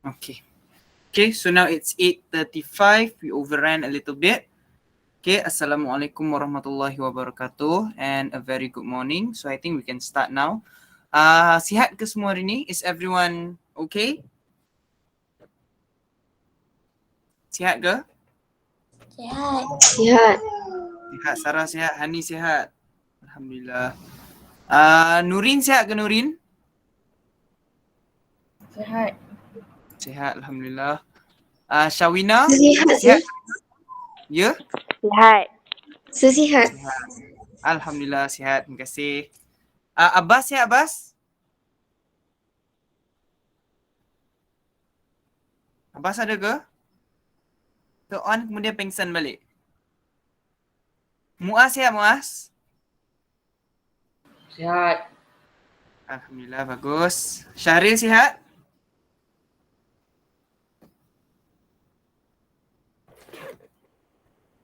Okay. Okay, so now it's 8:35. We overran a little bit. Okay, Assalamualaikum warahmatullahi wabarakatuh and a very good morning. So I think we can start now. Sihat ke semua hari ni? Is everyone okay? Sihat ke? Sihat. Sihat. Sihat. Sarah sihat, Hani sihat. Alhamdulillah. Nurin sihat ke Nurin? Sihat. Sihat, Alhamdulillah. Syawina? Sihat, Sihat? Sis. Ya? Sihat. Sihat. Sihat. Alhamdulillah sihat. Terima kasih. Abbas sihat, Abbas? Abbas ada ke? Ke on kemudian pengsan balik. Muaz sihat, Muaz? Sihat. Alhamdulillah, bagus. Syahril sihat?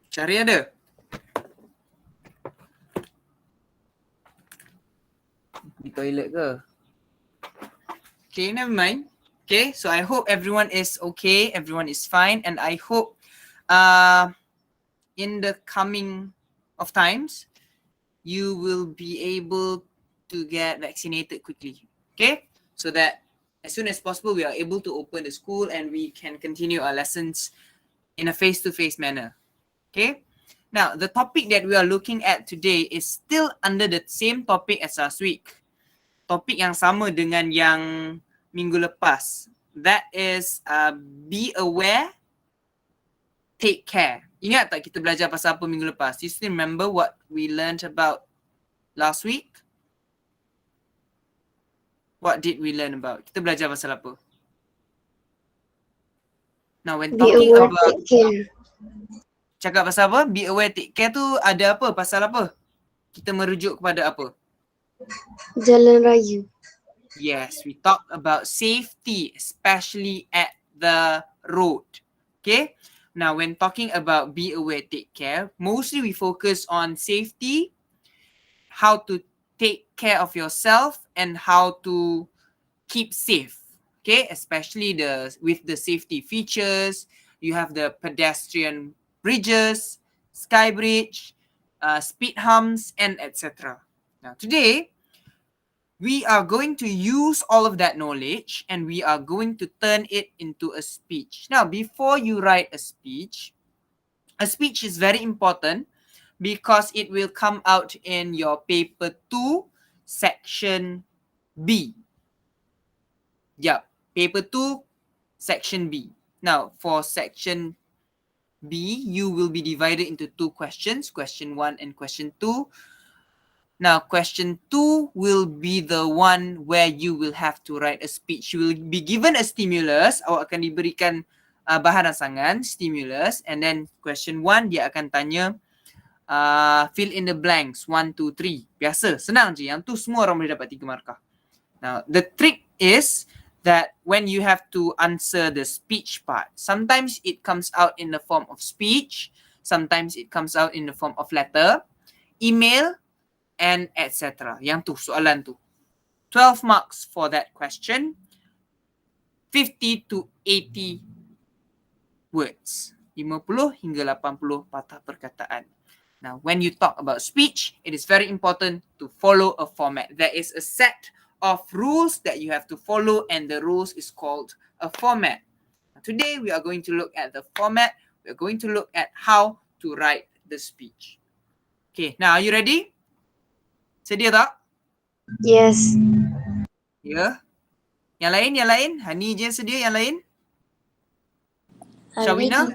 Syahril ada? Di toilet ke? Okay, never mind. Okay, so I hope everyone is okay, everyone is fine, and I hope in the coming of times, you will be able to get vaccinated quickly. Okay, so that as soon as possible, we are able to open the school and we can continue our lessons in a face-to-face manner. Okay, now the topic that we are looking at today is still under the same topic as last week. Topik yang sama dengan yang minggu lepas. That is be aware, take care. Ingat tak kita belajar pasal apa minggu lepas? You still remember what we learned about last week? What did we learn about? Kita belajar pasal apa? Now when Be talking aware, about take care. cakap pasal apa? Be aware, take care tu ada apa? Pasal apa? Kita merujuk kepada apa? Jalan raya. Yes, we talk about safety, especially at the road. Okay. Now, when talking about be aware, take care, mostly we focus on safety, how to take care of yourself, and how to keep safe. Okay, especially with the safety features. You have the pedestrian bridges, sky bridge, speed humps, and etc. Now, today we are going to use all of that knowledge and we are going to turn it into a speech. Now, before you write a speech is very important because it will come out in your paper 2, section B. Yep, paper 2, section B. Now, for section B, you will be divided into 2 questions, question 1 and question 2. Now, question 2 will be the one where you will have to write a speech. You will be given a stimulus. Awak akan diberikan bahan rangsangan, stimulus. And then question 1, dia akan tanya fill in the blanks, 1, 2, 3. Biasa, senang je. Yang tu semua orang boleh dapat 3 markah. Now, the trick is that when you have to answer the speech part, sometimes it comes out in the form of speech, sometimes it comes out in the form of letter, email, and etc. Yang tu, soalan tu. 12 marks for that question. 50 to 80 words. 50 hingga 80 patah perkataan. Now, when you talk about speech, it is very important to follow a format. There is a set of rules that you have to follow and the rules is called a format. Now, today, we are going to look at the format. We are going to look at how to write the speech. Okay, now are you ready? Sedia tak? Yes. Ya. Yang lain? Hani je sedia, yang lain? Syawina?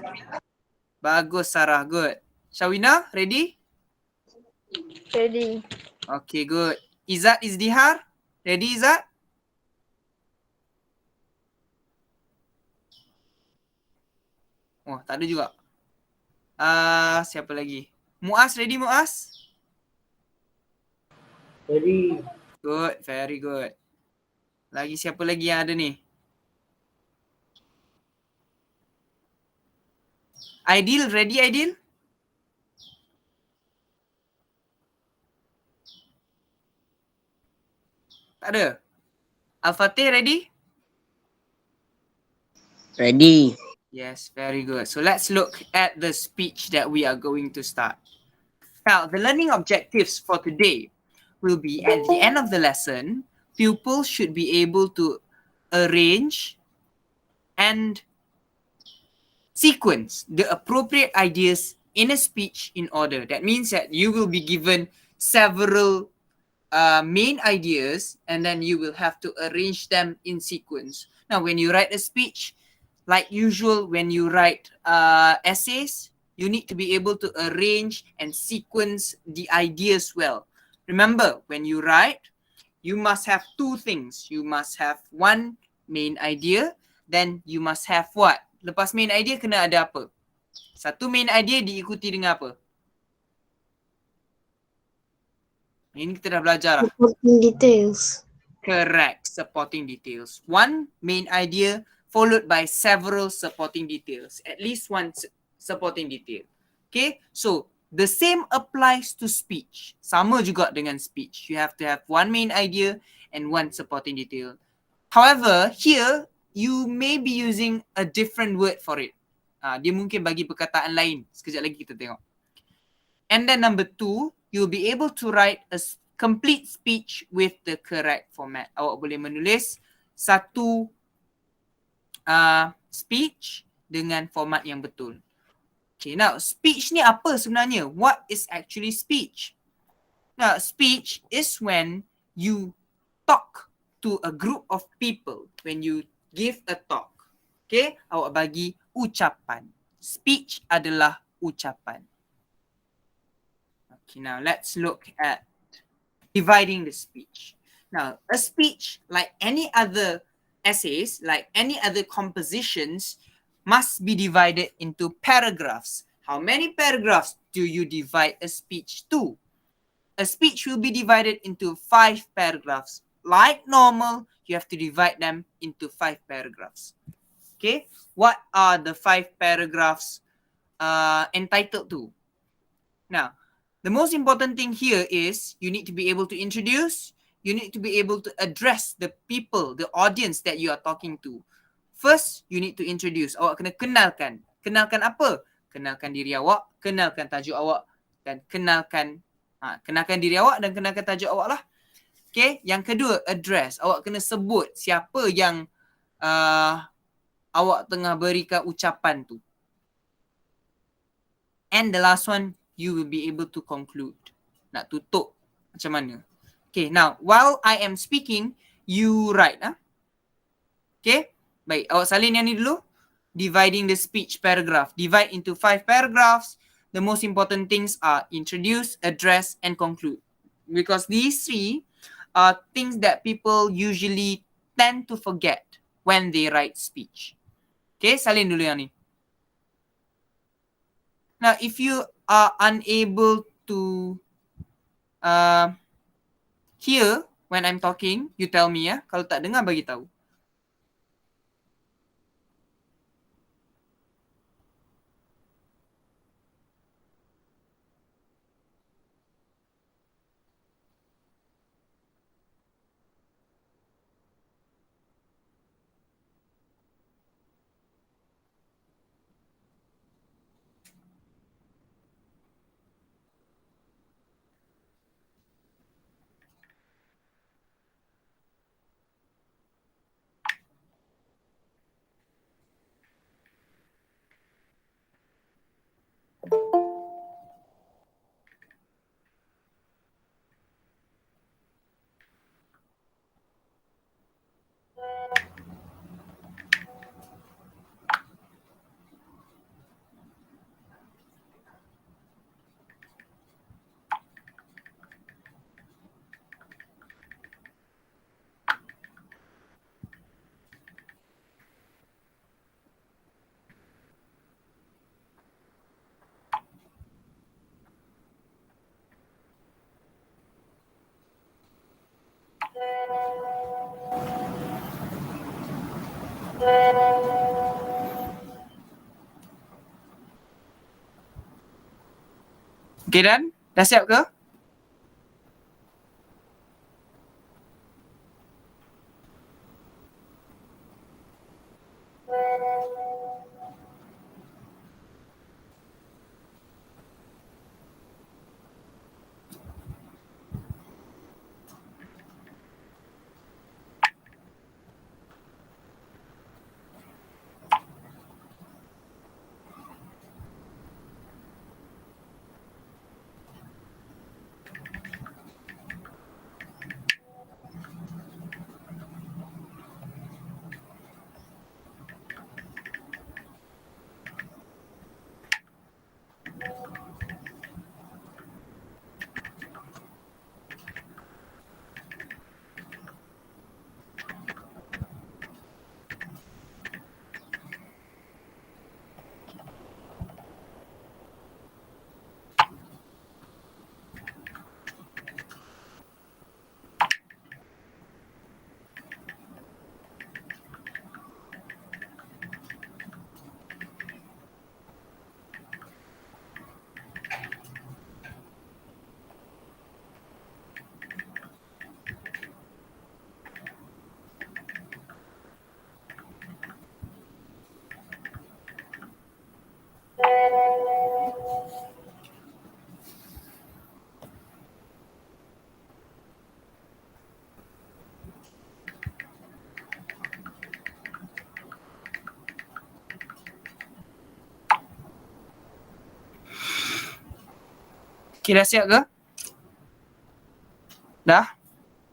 Bagus, Sarah. Good. Syawina, ready? Ready. Okay, good. Izzat Izdihar? Ready, Izzat? Oh, tak ada juga. Siapa lagi? Muaz, ready Muaz? Ready. Good, very good. Lagi siapa lagi yang ada ni? Aidil, ready Aidil? Tak ada. Al-Fatih, ready? Ready. Yes, very good. So let's look at the speech that we are going to start. Now, the learning objectives for today will be at the end of the lesson, pupils should be able to arrange and sequence the appropriate ideas in a speech in order. That means that you will be given several main ideas and then you will have to arrange them in sequence. Now, when you write a speech, like usual, when you write essays, you need to be able to arrange and sequence the ideas well. Remember, when you write, you must have two things. You must have one main idea, then you must have what? Lepas main idea kena ada apa? Satu main idea diikuti dengan apa? Ini kita dah belajar lah. Supporting details. Correct, supporting details. One main idea followed by several supporting details. At least one supporting detail. Okay, so the same applies to speech. Sama juga dengan speech. You have to have one main idea and one supporting detail. However, here you may be using a different word for it. Dia mungkin bagi perkataan lain. Sekejap lagi kita tengok. And then number 2, you'll be able to write a complete speech with the correct format. Awak boleh menulis satu speech dengan format yang betul. Okay, now speech ni apa sebenarnya? What is actually speech? Now, speech is when you talk to a group of people, when you give a talk. Okay, awak bagi ucapan. Speech adalah ucapan. Okay, now let's look at dividing the speech. Now, a speech, like any other essays, like any other compositions, must be divided into paragraphs. How many paragraphs do you divide a speech to? A speech will be divided into 5 paragraphs. Like normal, you have to divide them into 5 paragraphs. Okay, what are the 5 paragraphs entitled to? Now, the most important thing here is you need to be able to introduce, you need to be able to address the people, the audience that you are talking to. First, you need to introduce. Awak kena kenalkan. Kenalkan apa? Kenalkan diri awak, kenalkan tajuk awak, dan kenalkan diri awak dan kenalkan tajuk awak lah. Okay, yang kedua, address. Awak kena sebut siapa yang awak tengah berikan ucapan tu. And the last one, you will be able to conclude. Nak tutup macam mana? Okay, now while I am speaking, you write. Okay, baik. Awak salin yang ni dulu. Dividing the speech paragraph. Divide into 5 paragraphs. The most important things are introduce, address, and conclude. Because these 3 are things that people usually tend to forget when they write speech. Okay, salin dulu yang ni. Now, if you are unable to hear when I'm talking, you tell me ya. Kalau tak dengar, bagi tahu. Okay, Dan? Dah siap ke? Okay, dah siap ke? Dah?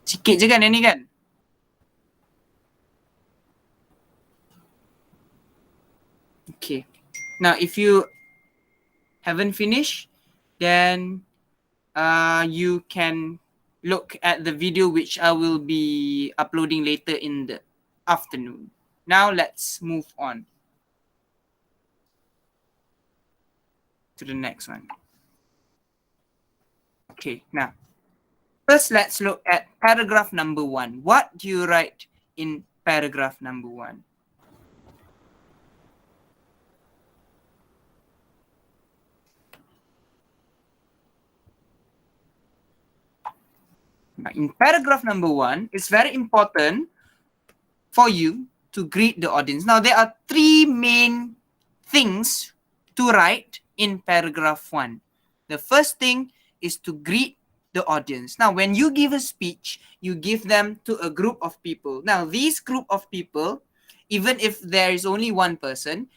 Sikit je kan yang ni kan? Okay. Now, if you haven't finished, then you can look at the video which I will be uploading later in the afternoon. Now, let's move on to the next one. Okay, now, first let's look at paragraph number 1. What do you write in paragraph number 1? Now, in paragraph number 1, it's very important for you to greet the audience. Now, there are 3 main things to write in paragraph 1. The first thing is to greet the audience. Now, when you give a speech, you give them to a group of people. Now, these group of people, even if there is only one person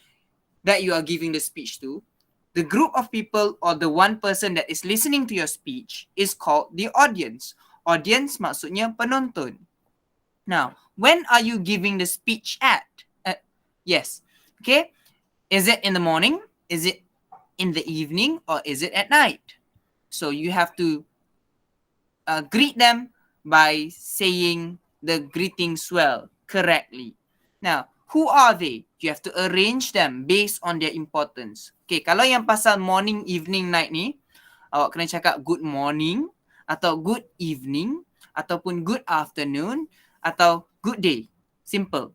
that you are giving the speech to, the group of people or the one person that is listening to your speech is called the audience. Audience maksudnya penonton. Now, when are you giving the speech at? Yes. Okay. Is it in the morning? Is it in the evening? Or is it at night? So you have to greet them by saying the greetings well, correctly. Now, who are they? You have to arrange them based on their importance. Okay, kalau yang pasal morning, evening, night ni, awak kena cakap good morning, atau good evening, ataupun good afternoon, atau good day. Simple.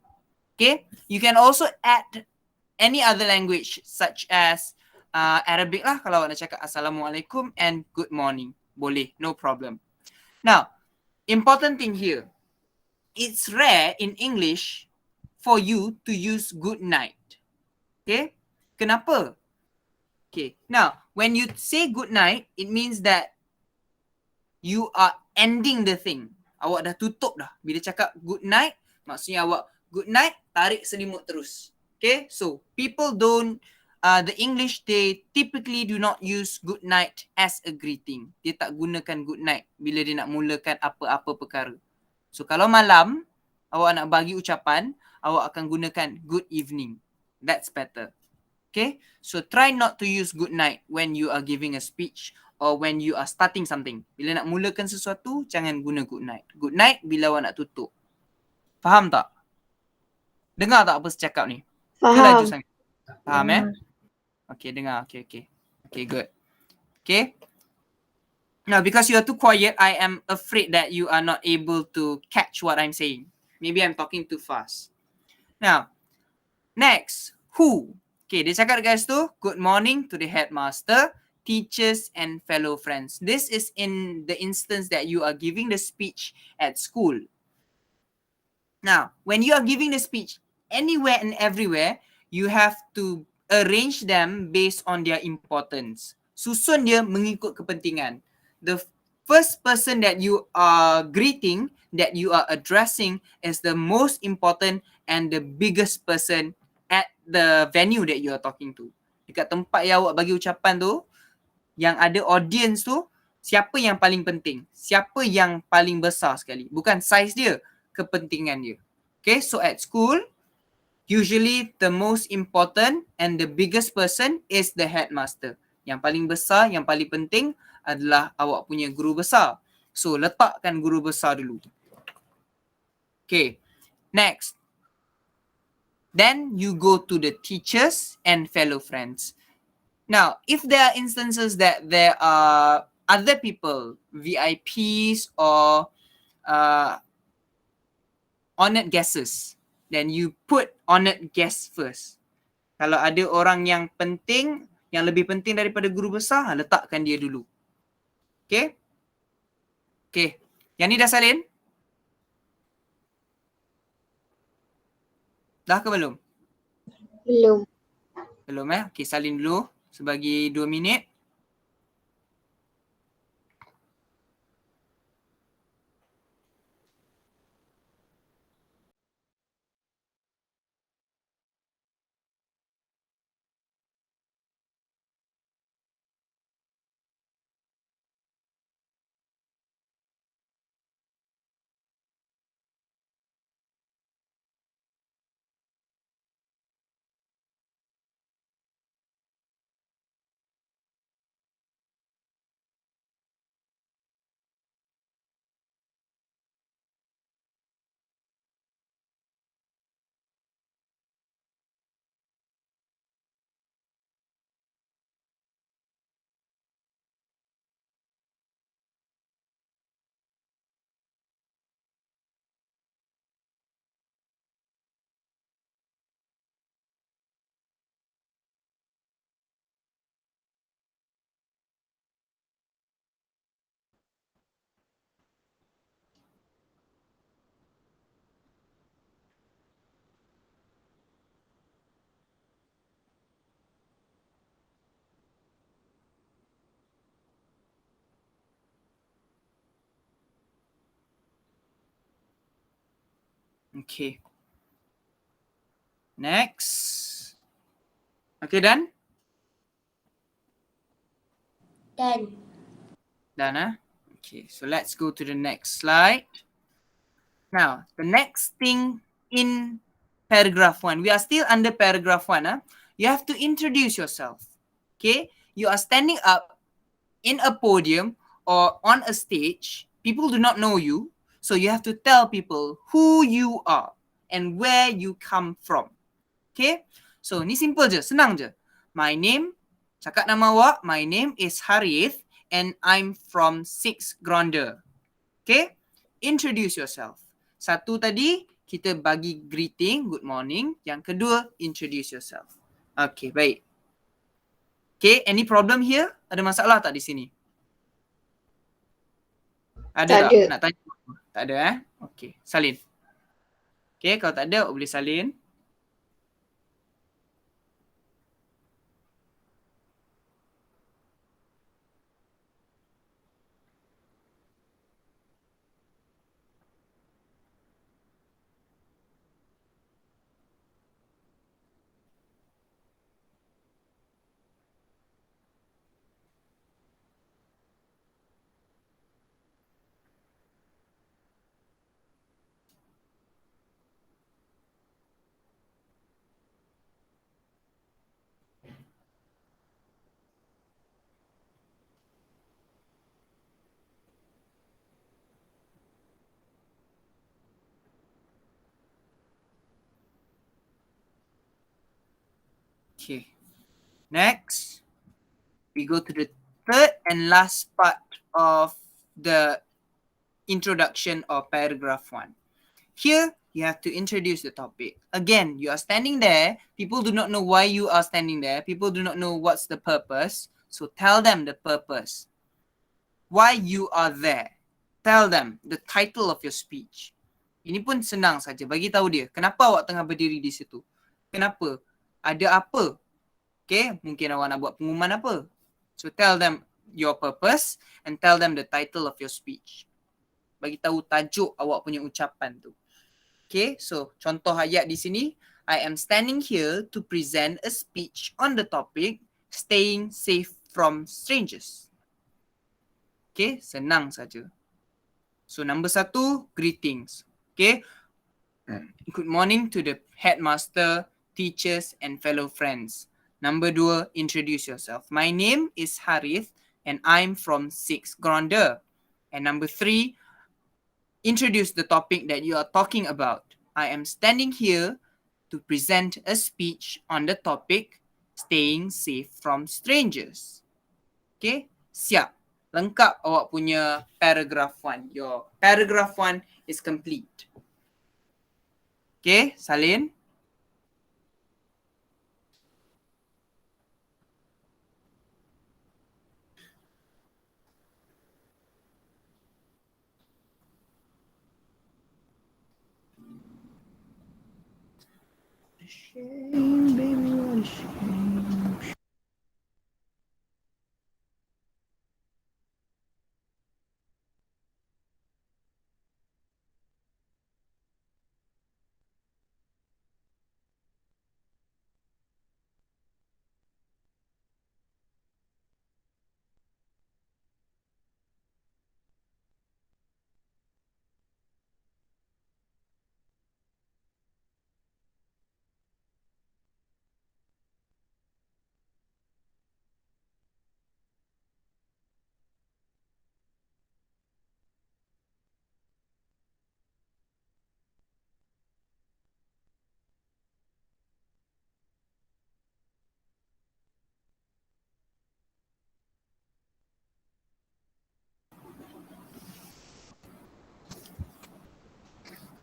Okay, you can also add any other language such as Arabic lah, kalau awak nak cakap Assalamualaikum and good morning. Boleh, no problem. Now, important thing here, it's rare in English for you to use good night. Okay? Kenapa? Okay. Now, when you say good night, it means that you are ending the thing. Awak dah tutup dah. Bila cakap good night, maksudnya awak good night, tarik selimut terus. Okay? So, people don't, the English, they typically do not use good night as a greeting. Dia tak gunakan good night bila dia nak mulakan apa-apa perkara. So, kalau malam, awak nak bagi ucapan, awak akan gunakan good evening. That's better. Okay? So, try not to use good night when you are giving a speech or when you are starting something. Bila nak mulakan sesuatu, jangan guna good night. Good night bila awak nak tutup. Faham tak? Dengar tak apa saya cakap ni? Ke laju Faham. sangat? Faham Okay, dengar. Okay, good. Okay. Now, because you are too quiet, I am afraid that you are not able to catch what I'm saying. Maybe I'm talking too fast. Now, next, who? Okay, dia cakap guys tu, good morning to the headmaster, teachers and fellow friends. This is in the instance that you are giving the speech at school. Now, when you are giving the speech anywhere and everywhere, you have to arrange them based on their importance. Susun dia mengikut kepentingan. The first person that you are greeting, that you are addressing, is the most important and the biggest person at the venue that you are talking to. Dekat tempat yang awak bagi ucapan tu, yang ada audience tu, siapa yang paling penting? Siapa yang paling besar sekali? Bukan size dia, kepentingan dia. Okay, so at school, usually the most important and the biggest person is the headmaster. Yang paling besar, yang paling penting adalah awak punya guru besar. So letakkan guru besar dulu. Okay, next. Then you go to the teachers and fellow friends. Now, if there are instances that there are other people, VIPs or honored guests, then you put honored guests first. Kalau ada orang yang penting, yang lebih penting daripada guru besar, letakkan dia dulu. Okay? Okay. Yang ni dah salin? Dah ke belum? Belum. Belum Okay, salin dulu sebagi 2 minit. Okay. Next. Okay, done? Done. Done, Okay, so let's go to the next slide. Now, the next thing in paragraph 1, we are still under paragraph 1. You have to introduce yourself. Okay, you are standing up in a podium or on a stage. People do not know you, so you have to tell people who you are and where you come from. Okay, so ni simple je, senang je. My name, cakap nama awak, my name is Harith and I'm from 6 Gronder. Okay, introduce yourself. Satu tadi, kita bagi greeting, good morning. Yang kedua, introduce yourself. Okay, baik. Okay, any problem here? Ada masalah tak di sini? Ada Tak tak? ada. Nak tanya? Tak ada Okay, salin. Okay, kalau tak ada, boleh salin. Okay. Next, we go to the third and last part of the introduction of paragraph 1. Here, you have to introduce the topic. Again, you are standing there. People do not know why you are standing there. People do not know what's the purpose. So tell them the purpose. Why you are there. Tell them the title of your speech. Ini pun senang saja. Bagi tahu dia, kenapa awak tengah berdiri di situ? Kenapa? Ada apa? Okay, mungkin awak nak buat pengumuman apa? So tell them your purpose and tell them the title of your speech. Bagi tahu tajuk awak punya ucapan tu. Okay, so contoh ayat di sini, I am standing here to present a speech on the topic staying safe from strangers. Okay, senang saja. So number 1, greetings. Okay, good morning to the headmaster, teachers and fellow friends. Number 2, introduce yourself. My name is Harith and I'm from 6th Gronder. And number 3, introduce the topic that you are talking about. I am standing here to present a speech on the topic staying safe from strangers. Okay, siap. Lengkap awak punya paragraph 1. Your paragraph 1 is complete. Okay, Salin. Shame, baby, what a shame.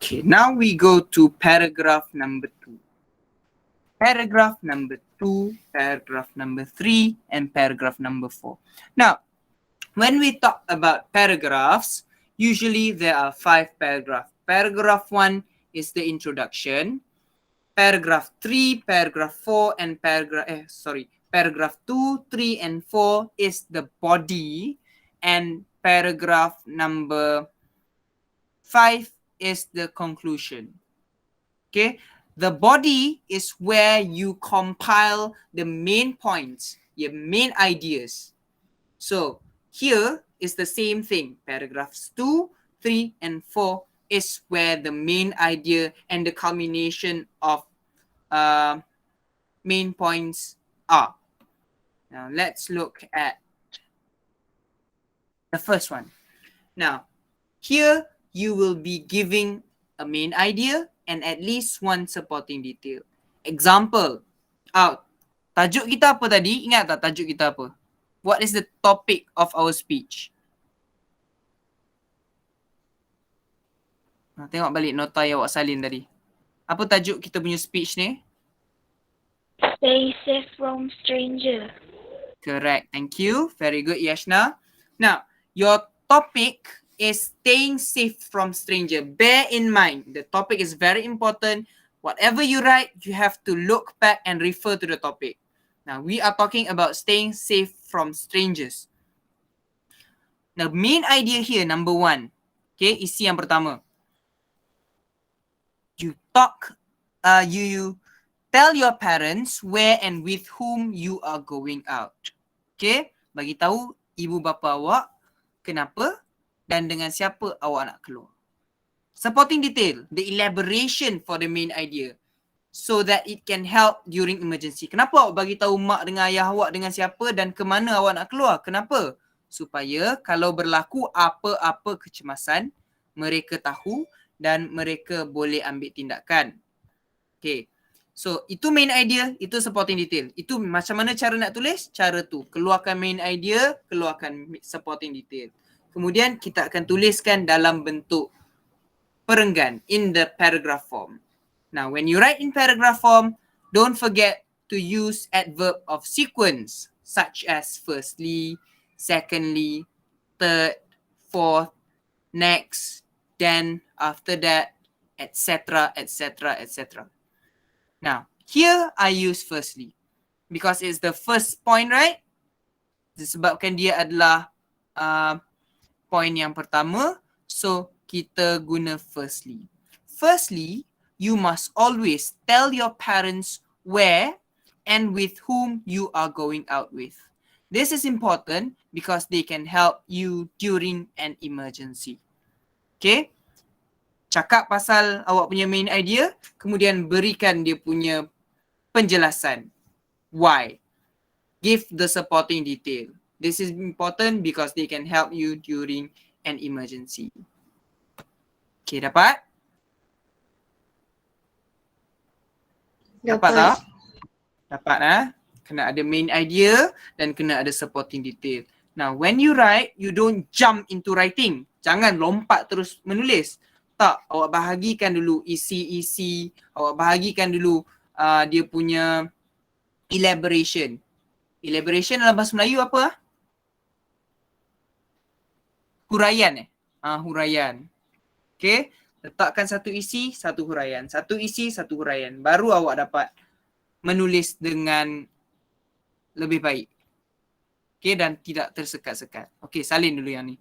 Okay, now we go to paragraph number 2. Paragraph number 2, paragraph number 3, and paragraph number 4. Now, when we talk about paragraphs, usually there are 5 paragraphs. Paragraph 1 is the introduction. Paragraph 3, paragraph 4, and paragraph 2, 3, and 4 is the body, and paragraph number 5 is the conclusion. Okay, the body is where you compile the main points, your main ideas. So here is the same thing. Paragraphs 2, 3, and 4 is where the main idea and the culmination of main points are. Now let's look at the first one. Now here you will be giving a main idea and at least one supporting detail. Example. Tajuk kita apa tadi? Ingat tak tajuk kita apa? What is the topic of our speech? Tengok balik nota yang awak salin tadi. Apa tajuk kita punya speech ni? Stay safe from stranger. Correct. Thank you. Very good, Yashna. Now, your topic is staying safe from stranger. Bear in mind, the topic is very important. Whatever you write, you have to look back and refer to the topic. Now, we are talking about staying safe from strangers. The main idea here, number 1. Okay, isi yang pertama. You tell your parents where and with whom you are going out. Okay, bagi tahu ibu bapa awak kenapa dan dengan siapa awak nak keluar. Supporting detail, the elaboration for the main idea so that it can help during emergency. Kenapa awak bagi tahu mak dengan ayah awak dengan siapa dan ke mana awak nak keluar? Kenapa? Supaya kalau berlaku apa-apa kecemasan, mereka tahu dan mereka boleh ambil tindakan. Okay. So, itu main idea, itu supporting detail. Itu macam mana cara nak tulis? Cara tu. Keluarkan main idea, keluarkan supporting detail. Kemudian kita akan tuliskan dalam bentuk perenggan in the paragraph form. Now, when you write in paragraph form, don't forget to use adverb of sequence such as firstly, secondly, third, fourth, next, then, after that, etc., etc., etc. Now, here I use firstly because it's the first point, right? Disebabkan dia adalah point yang pertama, so kita guna firstly. Firstly, you must always tell your parents where and with whom you are going out with. This is important because they can help you during an emergency. Okay? Cakap pasal awak punya main idea, kemudian berikan dia punya penjelasan. Why? Give the supporting detail. This is important because they can help you during an emergency. Okay, dapat? Dapat tak? Dapat Kena ada main idea dan kena ada supporting detail. Now, when you write, you don't jump into writing. Jangan lompat terus menulis. Tak, awak bahagikan dulu isi-isi, awak bahagikan dulu dia punya elaboration. Elaboration dalam bahasa Melayu apa? Huraian huraian. Okay, letakkan satu isi, satu huraian. Satu isi, satu huraian. Baru awak dapat menulis dengan lebih baik. Okay, dan tidak tersekat-sekat. Okay, salin dulu yang ni.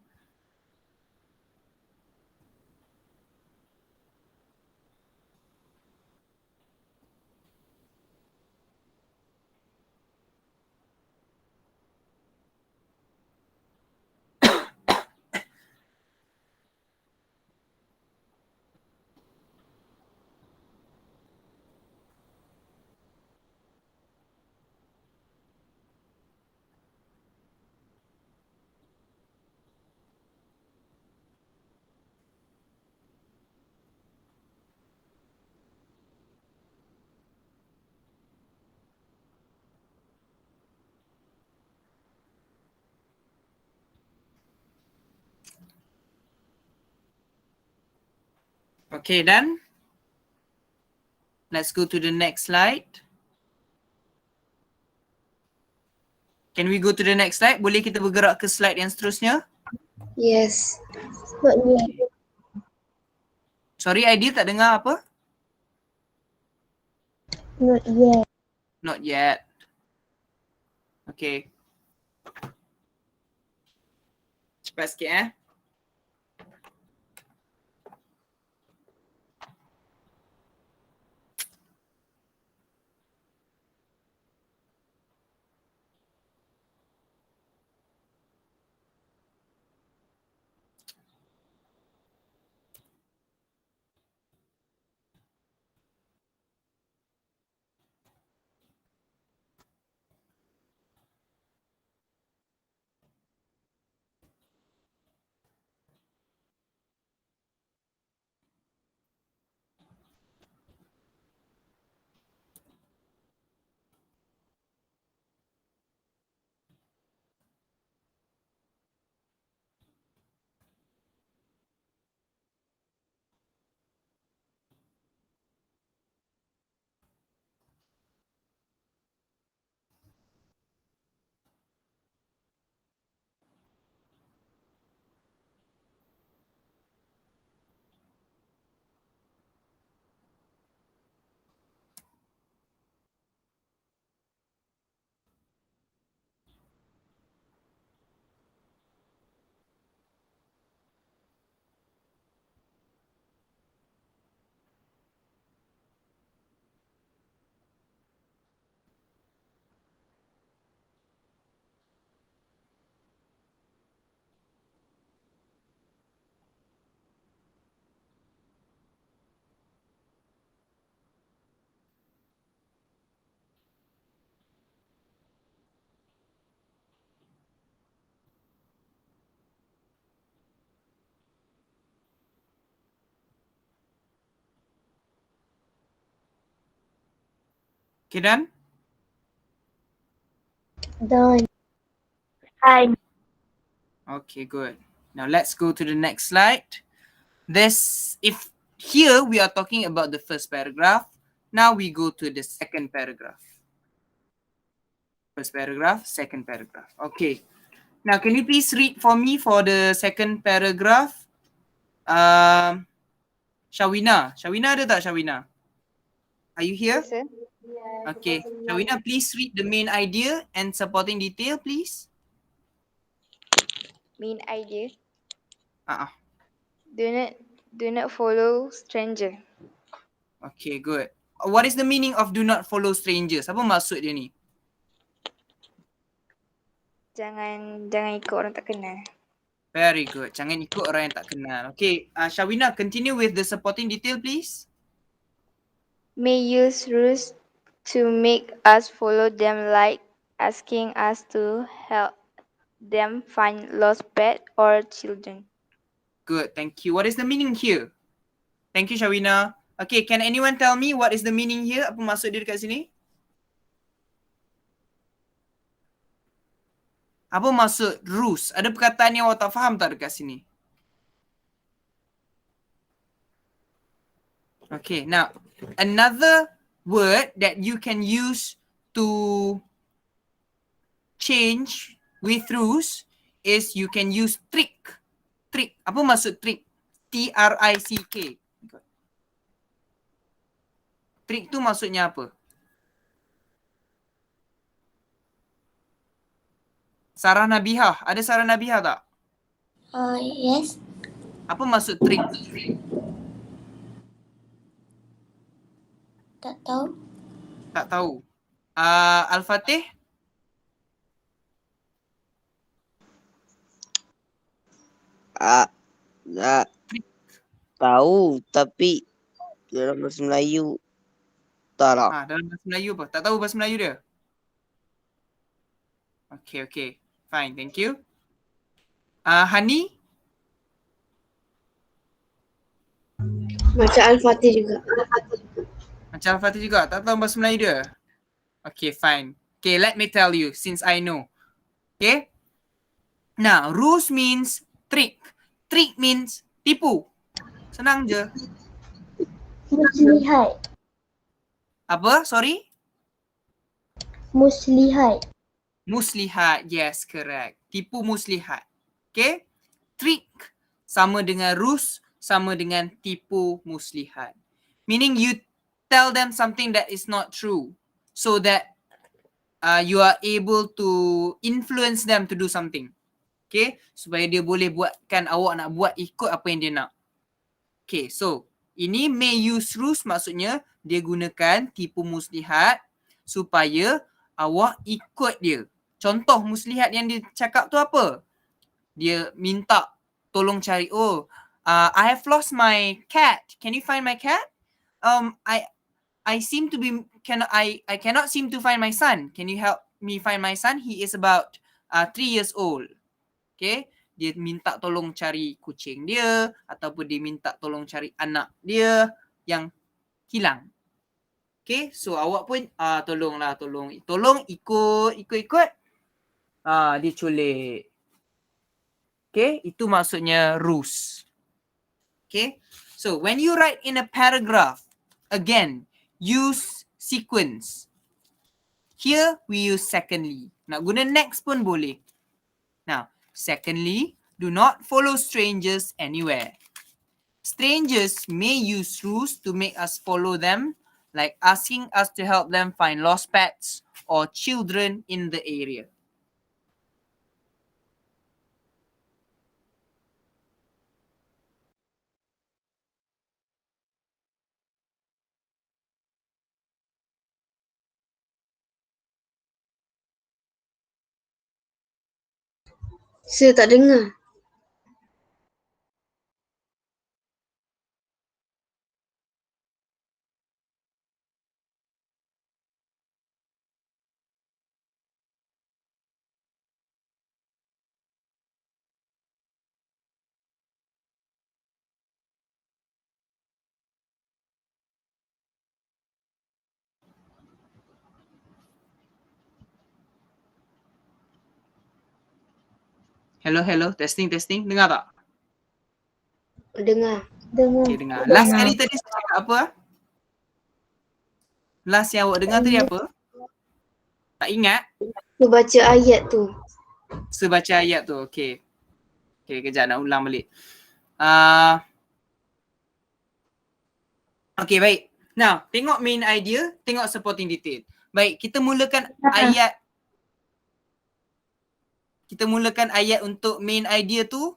Okay, done. Let's go to the next slide. Can we go to the next slide? Boleh kita bergerak ke slide yang seterusnya? Yes. Not yet. Sorry, Aidil tak dengar apa? Not yet. Not yet. Okay. Cepat sikit Okay, done? Done. I'm Okay, good. Now let's go to the next slide. If here we are talking about the first paragraph, now we go to the second paragraph. First paragraph, second paragraph. Okay. Now, can you please read for me for the second paragraph? Shawina. Shawina ada tak Shawina? Are you here? Yes, sir. Okay. Shawina, please read the main idea and supporting detail, please. Main idea. Ah, Do not follow stranger. okay, good. What is the meaning of do not follow strangers? Apa maksud dia ni? Jangan ikut orang tak kenal. Very good. Jangan ikut orang yang tak kenal. Okay, Shawina, continue with the supporting detail, please. May use rules to make us follow them, like asking us to help them find lost pet or children. Good, thank you. What is the meaning here? Thank you, Shawina. Okay, can anyone tell me what is the meaning here? Apa maksud dia dekat sini? Apa maksud rules? Ada perkataan yang awak tak faham tak dekat sini? Okay, now another word that you can use to change with rules is you can use trick. Trick. Apa maksud trick? T-R-I-C-K. Trick tu maksudnya apa? Sarah Nabihah. Ada Sarah Nabihah tak? Yes. Apa maksud trick? Tak tahu. Tak tahu. Al-Fatih? Tak tahu, tapi dalam bahasa Melayu tak lah. Dalam bahasa Melayu apa? Tak tahu bahasa Melayu dia? Okay. Fine, thank you. Hani? Macam Al-Fatih juga. Macam Al-Fatih juga? Tak tahu bahasa Melayu dia? Okay, fine. Okay, let me tell you since I know. Okay? Now, rules means trick. Trick means tipu. Senang je. Muslihat. Apa? Sorry? Muslihat. Muslihat. Yes, correct. Tipu muslihat. Okay? Trick sama dengan ruse, sama dengan tipu muslihat. Meaning you tell them something that is not true so that you are able to influence them to do something. Okay? Supaya dia boleh buatkan awak nak buat ikut apa yang dia nak. Okay, so ini may use ruse maksudnya dia gunakan tipu muslihat supaya awak ikut dia. Contoh muslihat yang dia cakap tu apa? Dia minta tolong cari, I have lost my cat. Can you find my cat? I seem to be I cannot seem to find my son. Can you help me find my son? He is about 3 years old. Okay, dia minta tolong cari kucing dia ataupun dia minta tolong cari anak dia yang hilang. Okay, so awak pun tolong ikut. Dia culik. Okay, itu maksudnya ruse. Okay, so when you write in a paragraph, again, use sequence. Here we use secondly. Nak guna next pun boleh. Now, secondly, do not follow strangers anywhere. Strangers may use rules to make us follow them, like asking us to help them find lost pets or children in the area. Saya tak dengar. Hello, testing. Dengar tak? Dengar. Okay, dengar. Last kali tadi saya cakap apa? Last yang awak dengar tadi apa? Tak ingat? Saya baca ayat tu. Sebaca ayat tu, okay. Okay, kejap nak ulang balik. Okay, baik. Now, tengok main idea, tengok supporting detail. Baik, kita mulakan ayat. Kita mulakan ayat untuk main idea tu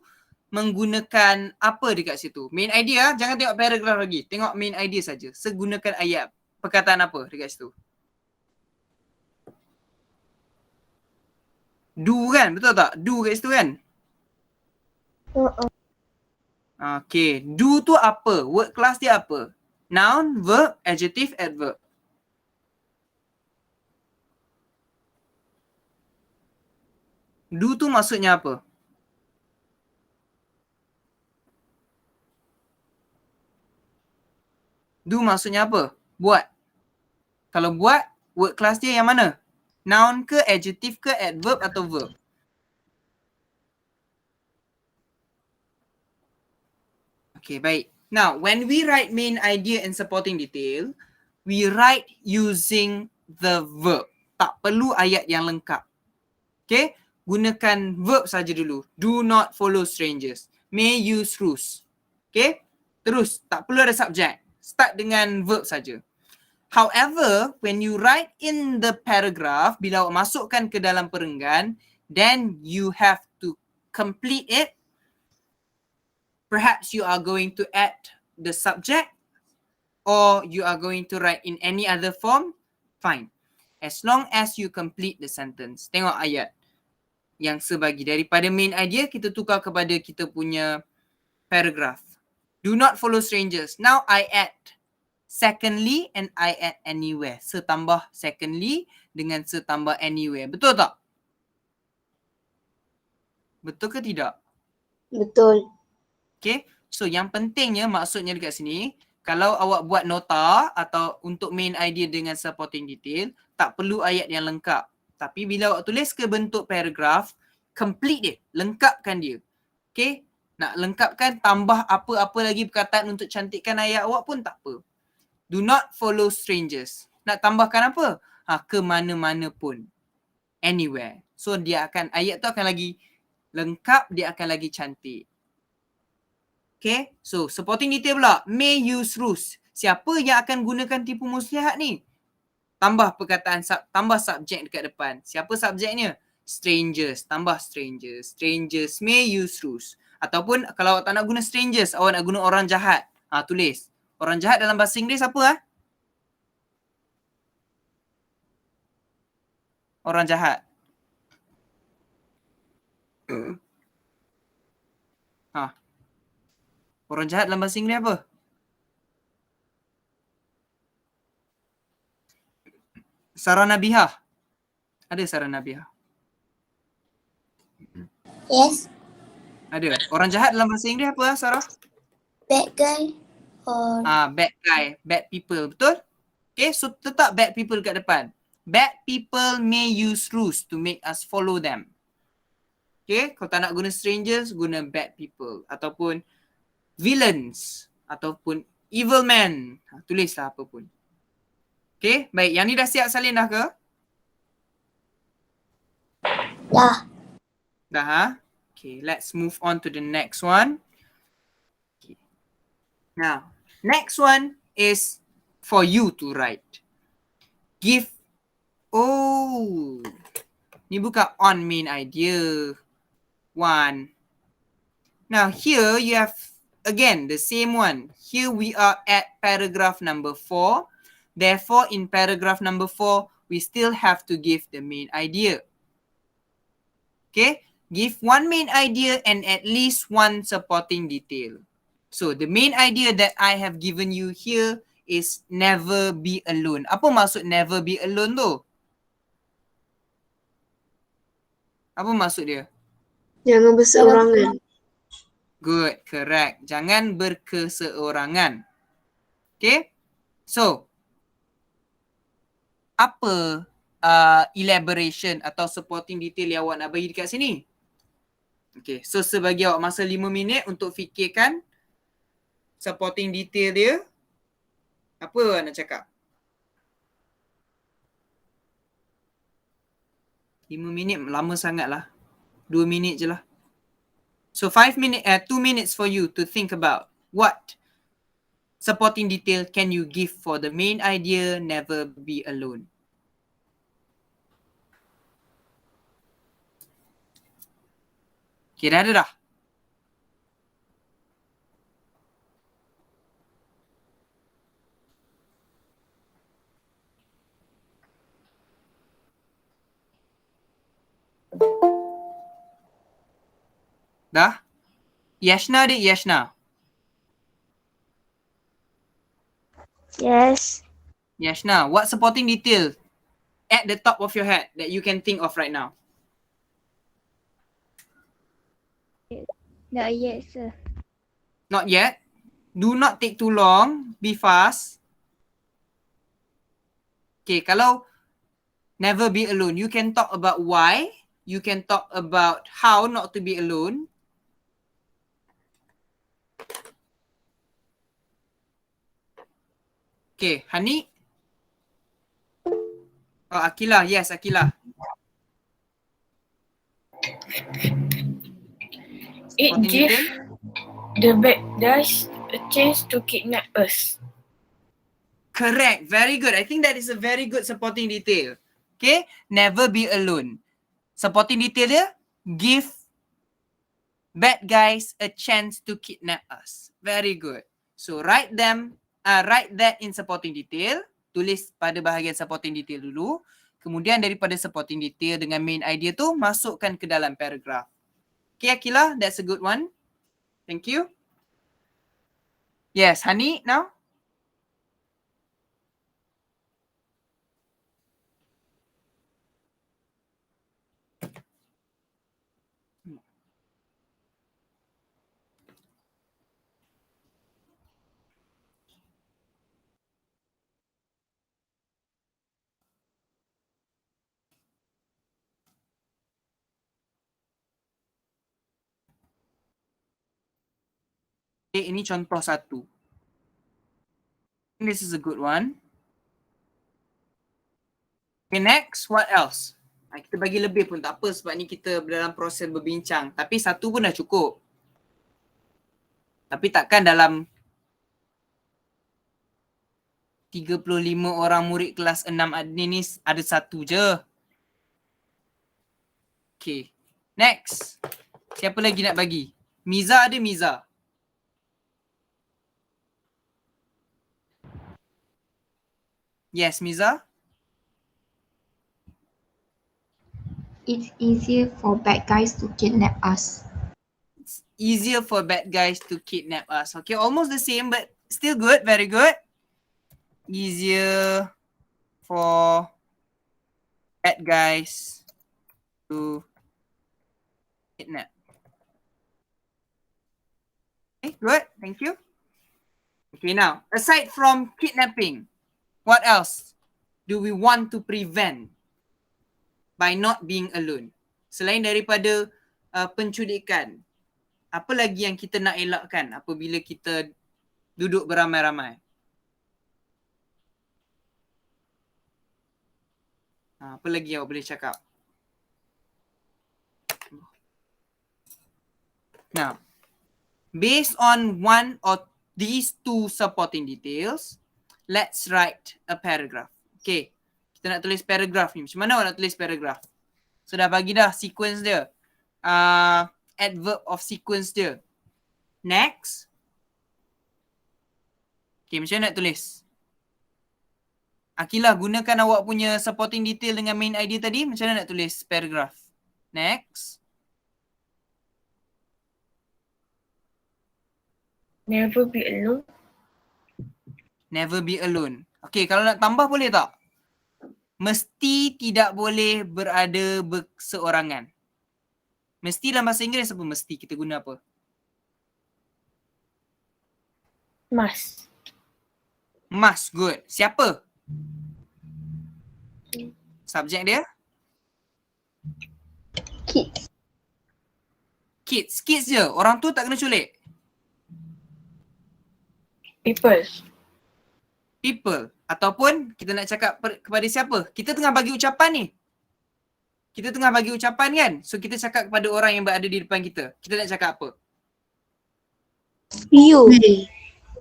menggunakan apa dekat situ. Main idea, jangan tengok paragraf lagi. Tengok main idea saja. Segunakan ayat perkataan apa dekat situ. Do kan? Betul tak? Do kat situ kan? Okay. Do tu apa? Word class dia apa? Noun, verb, adjective, adverb. Do tu maksudnya apa? Do maksudnya apa? Buat. Kalau buat, word class dia yang mana? Noun ke, adjective ke, adverb atau verb? Okay, baik. Now, when we write main idea and supporting detail, we write using the verb. Tak perlu ayat yang lengkap. Okay, gunakan verb saja dulu. Do not follow strangers. May use rules. Okay, terus tak perlu ada subject. Start dengan verb saja. However, when you write in the paragraph, bila awak masukkan ke dalam perenggan, then you have to complete it. Perhaps you are going to add the subject or you are going to write in any other form, fine. As long as you complete the sentence. Tengok ayat yang sebagi. Daripada main idea, kita tukar kepada kita punya paragraph. Do not follow strangers. Now I add secondly and I add anywhere. Setambah secondly dengan setambah anywhere. Betul tak? Betul ke tidak? Betul. Okay. So yang pentingnya maksudnya dekat sini, kalau awak buat nota atau untuk main idea dengan supporting detail, tak perlu ayat yang lengkap. Tapi bila awak tulis ke bentuk paragraph, complete dia, lengkapkan dia. Okay. Nak lengkapkan, tambah apa-apa lagi perkataan untuk cantikkan ayat awak pun tak apa. Do not follow strangers. Nak tambahkan apa? Ke mana-mana pun. Anywhere. So dia akan, ayat tu akan lagi lengkap, dia akan lagi cantik. Okay. So supporting detail pula. May use rules. Siapa yang akan gunakan tipu muslihat ni? Tambah perkataan, tambah subjek dekat depan. Siapa subjeknya? Strangers. Tambah strangers. Strangers may use rules. Ataupun kalau awak tak nak guna strangers, awak nak guna orang jahat. Tulis. Orang jahat dalam bahasa Inggeris apa? Orang jahat. Orang jahat dalam bahasa Inggeris apa? Sarah Nabihah. Ada Sarah Nabihah? Yes. Ada. Orang jahat dalam bahasa Inggeris apa, Sarah? Bad guy or Bad guy, bad people. Betul? Okay, so tetap bad people kat depan. Bad people may use rules to make us follow them. Okay, kalau tak nak guna strangers, guna bad people. Ataupun villains. Ataupun evil men. Tulislah apa pun. Okay, baik. Yang ni dah siap salin dah ke? dah. Dah. Okay, let's move on to the next one. Okay. Now, next one is for you to write. Give. Oh. Ni bukan on main idea. One. Now, here you have, again, the same one. Here we are at paragraph number 4. Therefore, in paragraph number 4, we still have to give the main idea. Okay, give one main idea and at least one supporting detail. So, the main idea that I have given you here is never be alone. Apa maksud never be alone tu? Apa maksud dia? Jangan berseorangan. Good, correct. Jangan berkeseorangan. Okay, so apa elaboration atau supporting detail yang awak nak bagi dekat sini? Okay, so sebagi awak masa 5 minit untuk fikirkan supporting detail dia, apa awak nak cakap? 5 minit lama sangat lah. 2 minit je lah. So 2 minutes for you to think about what supporting detail can you give for the main idea, never be alone? Okay, dah ada dah. Dah? Yashna ada Yashna? Yes. Yashna, what supporting detail at the top of your head that you can think of right now? No, yes, sir. Not yet. Do not take too long. Be fast. Okay, kalau never be alone, you can talk about why. You can talk about how not to be alone. Okay, Hani? Oh, Akilah. Yes, Akilah. It Supporting gives detail? the bad guys a chance to kidnap us. Correct. Very good. I think that is a very good supporting detail. Okay, never be alone. Supporting detail dia, give bad guys a chance to kidnap us. Very good. So write that in supporting detail. Tulis pada bahagian supporting detail dulu. Kemudian daripada supporting detail dengan main idea tu, masukkan ke dalam paragraph. Okay, Akilah, that's a good one. Thank you. Yes, Hani now? Okay, ini contoh satu. This is a good one. Okay, next, what else? Kita bagi lebih pun tak apa sebab ni kita dalam proses berbincang. Tapi satu pun dah cukup. Tapi takkan dalam 35 orang murid kelas 6 admin ni ada satu je. Okay. Next. Siapa lagi nak bagi? Miza ada Miza? Yes, Miza? It's easier for bad guys to kidnap us. It's easier for bad guys to kidnap us. Okay, almost the same but still good. Very good. Easier for bad guys to kidnap. Okay, good. Thank you. Okay, now, aside from kidnapping, what else do we want to prevent by not being alone? Selain daripada penculikan, apa lagi yang kita nak elakkan apabila kita duduk beramai-ramai? Apa lagi awak boleh cakap? Now, based on one or these two supporting details, let's write a paragraph. Okay, kita nak tulis paragraph ni. Macam mana awak nak tulis paragraph? So dah bagi dah sequence dia. Adverb of sequence dia. Next. Okay, macam mana nak tulis? Akilah, gunakan awak punya supporting detail dengan main idea tadi. Macam mana nak tulis paragraph? Next. Never be alone. Never be alone. Okay, kalau nak tambah boleh tak? Mesti tidak boleh berada berseorangan. Mesti dalam bahasa Inggeris apa mesti? Kita guna apa? Must. Must, good. Siapa? Subjek dia? Kids. Kids. Kids je. Orang tu tak kena culik. People. People. Ataupun kita nak cakap kepada siapa? Kita tengah bagi ucapan ni. Kita tengah bagi ucapan kan? So kita cakap kepada orang yang berada di depan kita. Kita nak cakap apa? You.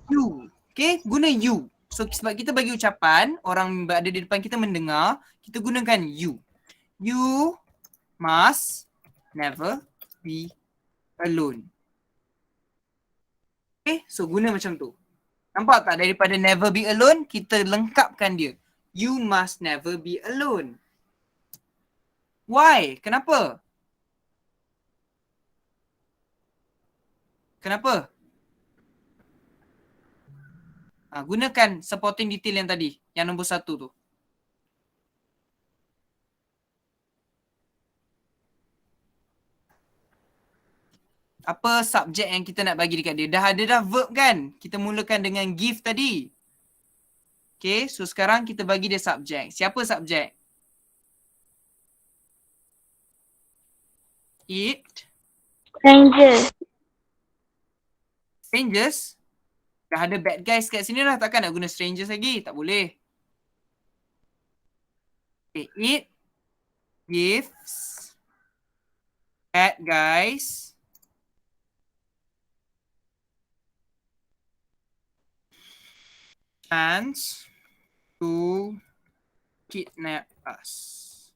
You. Okay, guna you. So sebab kita bagi ucapan, orang berada di depan kita mendengar, kita gunakan you. You must never be alone. Okay, so guna macam tu. Nampak tak, daripada never be alone, kita lengkapkan dia. You must never be alone. Why? Kenapa? Kenapa? Gunakan supporting detail yang tadi, yang nombor 1 tu. Apa subjek yang kita nak bagi dekat dia? Dah ada dah verb kan? Kita mulakan dengan give tadi. Okay, so sekarang kita bagi dia subjek. Siapa subjek? It. Strangers. Strangers. Dah ada bad guys kat sini lah. Takkan nak guna strangers lagi? Tak boleh. Okay, it gives bad guys chance to kidnap us.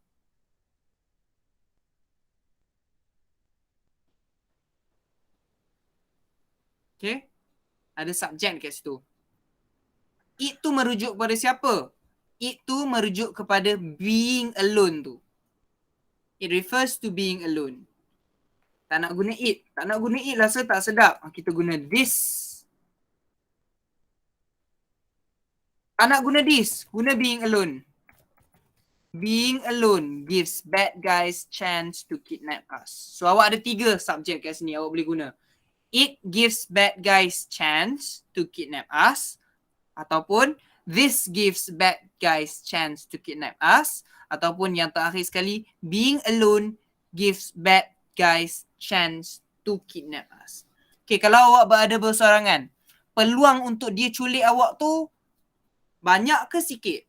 Okay, ada subjek dekat situ. It tu merujuk kepada siapa? It tu merujuk kepada being alone tu. It refers to being alone. Tak nak guna it. Tak nak guna it rasa tak sedap. Kita guna this. Tak nak guna this. Guna being alone. Being alone gives bad guys chance to kidnap us. So awak ada 3 subjek kat sini awak boleh guna. It gives bad guys chance to kidnap us. Ataupun this gives bad guys chance to kidnap us. Ataupun yang terakhir sekali, being alone gives bad guys chance to kidnap us. Okay, kalau awak berada bersorangan, peluang untuk dia culik awak tu banyak ke sikit?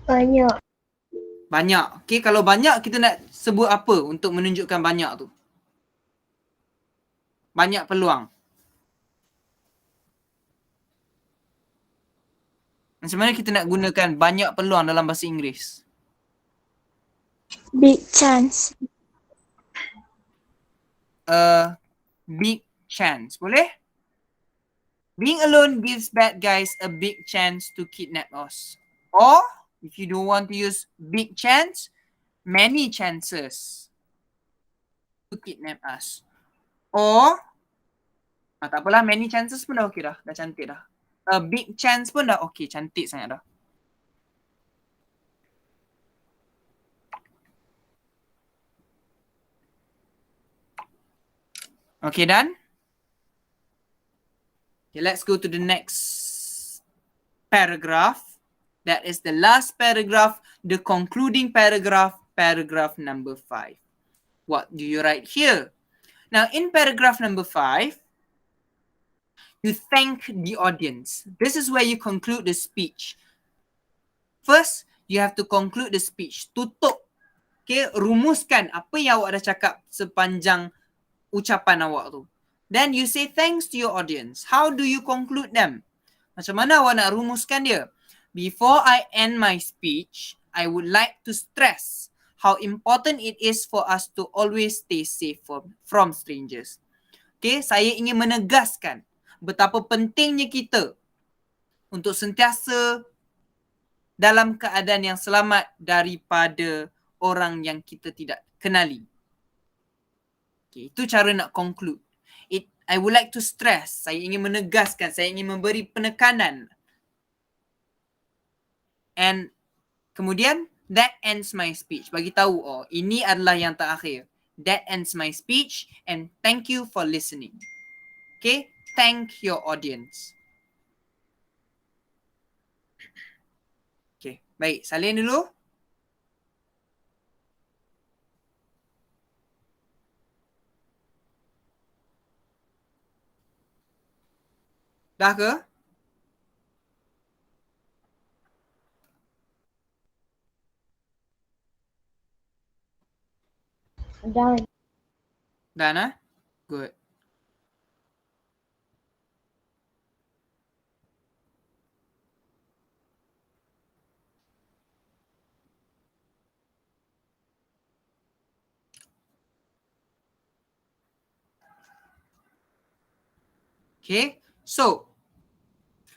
Banyak. Banyak. Okay, kalau banyak kita nak sebut apa untuk menunjukkan banyak tu? Banyak peluang. Macam mana kita nak gunakan banyak peluang dalam bahasa Inggeris? Big chance. Big chance. Boleh? Being alone gives bad guys a big chance to kidnap us. Or, if you don't want to use big chance, many chances to kidnap us. Or, tak apalah, many chances pun dah okey dah. Dah cantik dah. A big chance pun dah okey. Cantik sangat dah. Okay, done? Okay, let's go to the next paragraph. That is the last paragraph, the concluding paragraph, paragraph number 5. What do you write here? Now, in paragraph number 5, you thank the audience. This is where you conclude the speech. First, you have to conclude the speech. Tutup. Okay, rumuskan apa yang awak dah cakap sepanjang ucapan awak tu. Then you say thanks to your audience. How do you conclude them? Macam mana awak nak rumuskan dia? Before I end my speech, I would like to stress how important it is for us to always stay safe from strangers. Okay, saya ingin menegaskan betapa pentingnya kita untuk sentiasa dalam keadaan yang selamat daripada orang yang kita tidak kenali. Okay, itu cara nak conclude. I would like to stress, saya ingin menegaskan, saya ingin memberi penekanan. And kemudian, that ends my speech. Bagi tahu, oh, ini adalah yang terakhir. That ends my speech and thank you for listening. Okay, thank your audience. Okay, baik, salin dulu. Dah ke? Done. Done, Good. Okay, so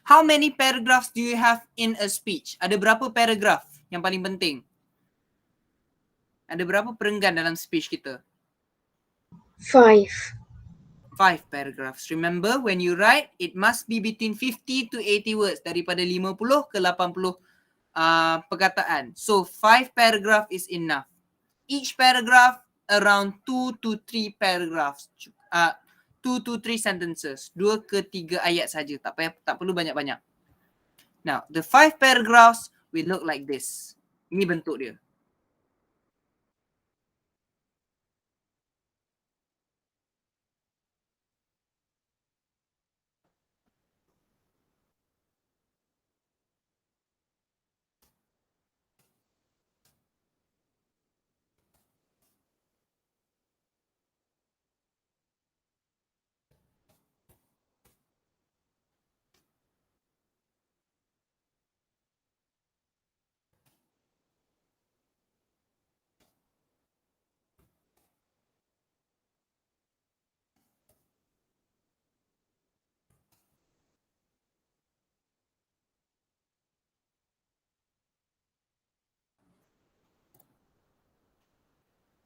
how many paragraphs do you have in a speech? Ada berapa paragraph yang paling penting? Ada berapa perenggan dalam speech kita? 5. 5 paragraphs. Remember, when you write, it must be between 50 to 80 words. Daripada 50 ke 80 perkataan. So 5 paragraph is enough. Each paragraph around 2 to 3 paragraphs. 2 to 3 sentences. 2 ke 3 ayat saja. Tak perlu banyak-banyak. Now, the 5 paragraphs will look like this. Ini bentuk dia.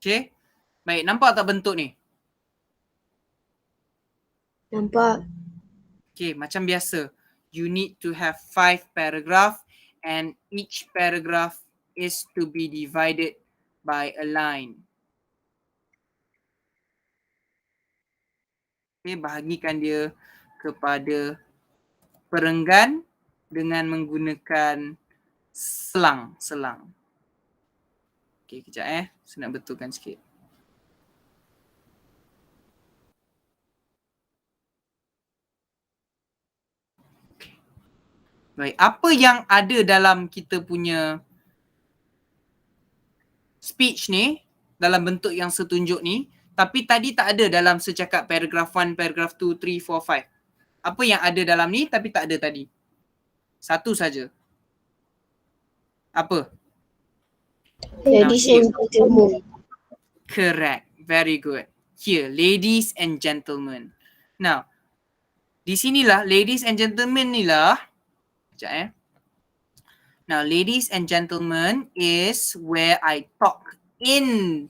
Okay. Baik, nampak tak bentuk ni? Nampak? Okay, macam biasa. You need to have 5 paragraph and each paragraph is to be divided by a line. Okay, bahagikan dia kepada perenggan dengan menggunakan selang. Okay, kejap saya nak betulkan sikit. Baik, apa yang ada dalam kita punya speech ni, dalam bentuk yang setunjuk ni, tapi tadi tak ada dalam secakap paragraph 1, paragraph 2, 3, 4, 5. Apa yang ada dalam ni tapi tak ada tadi? Satu saja. Apa? Ladies and gentlemen. Correct. Very good. Here, ladies and gentlemen. Now, di sinilah ladies and gentlemen ni lah. Sekejap Now, ladies and gentlemen is where I talk in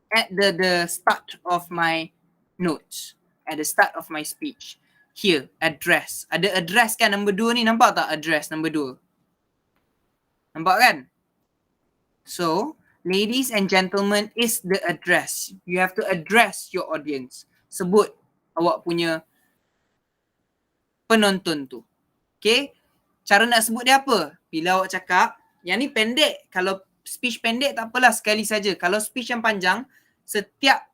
at the start of my notes. At the start of my speech. Here, address. Ada address kan nombor 2 ni, nampak tak address nombor 2? Nampak kan? So, ladies and gentlemen is the address. You have to address your audience. Sebut awak punya penonton tu. Okay? Cara nak sebut dia apa? Bila awak cakap, yang ni pendek. Kalau speech pendek tak apalah, sekali saja. Kalau speech yang panjang, setiap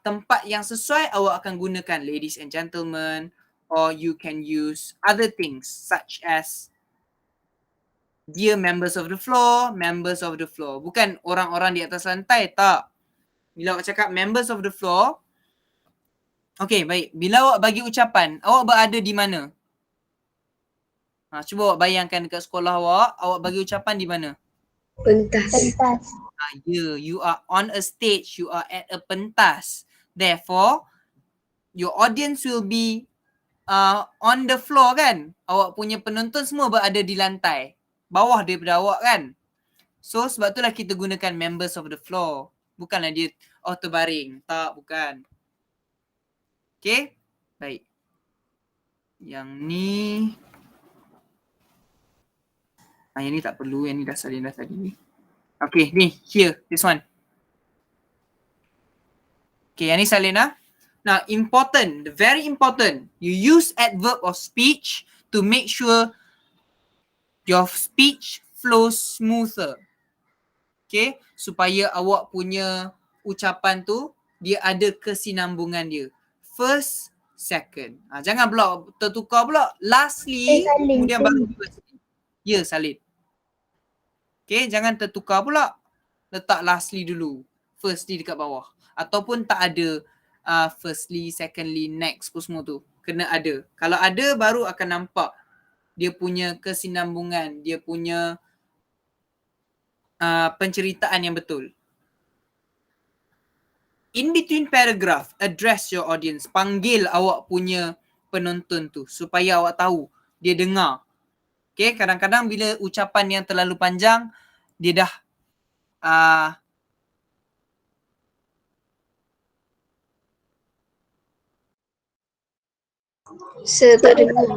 tempat yang sesuai awak akan gunakan ladies and gentlemen, or you can use other things such as dear members of the floor, members of the floor. Bukan orang-orang di atas lantai, tak. Bila awak cakap members of the floor, okay, baik. Bila awak bagi ucapan, awak berada di mana? Cuba awak bayangkan dekat sekolah awak bagi ucapan di mana? Pentas. You are on a stage, you are at a pentas. Therefore, your audience will be on the floor kan? Awak punya penonton semua berada di lantai. Bawah daripada awak kan? So, sebab itulah kita gunakan members of the floor. Bukanlah dia terbaring. Tak, bukan. Okay? Baik. Yang ni... yang ni tak perlu. Yang ni dah salin dah tadi. Okay, ni. Here. This one. Okay, yang ni salin lah. Now, important. Very important. You use adverb of speech to make sure your speech flows smoother. Okay, supaya awak punya ucapan tu dia ada kesinambungan dia. First, second. Jangan pula tertukar pula. Lastly, kemudian baru firstly. Ya, salin. Okay, jangan tertukar pula. Letak lastly dulu. Firstly dekat bawah. Ataupun tak ada firstly, secondly, next pun semua tu. Kena ada. Kalau ada, baru akan nampak dia punya kesinambungan. Dia punya penceritaan yang betul. in between paragraph, address your audience. Panggil awak punya penonton tu supaya awak tahu dia dengar. Okay, kadang-kadang bila ucapan yang terlalu panjang, dia dah Saya tak dengar.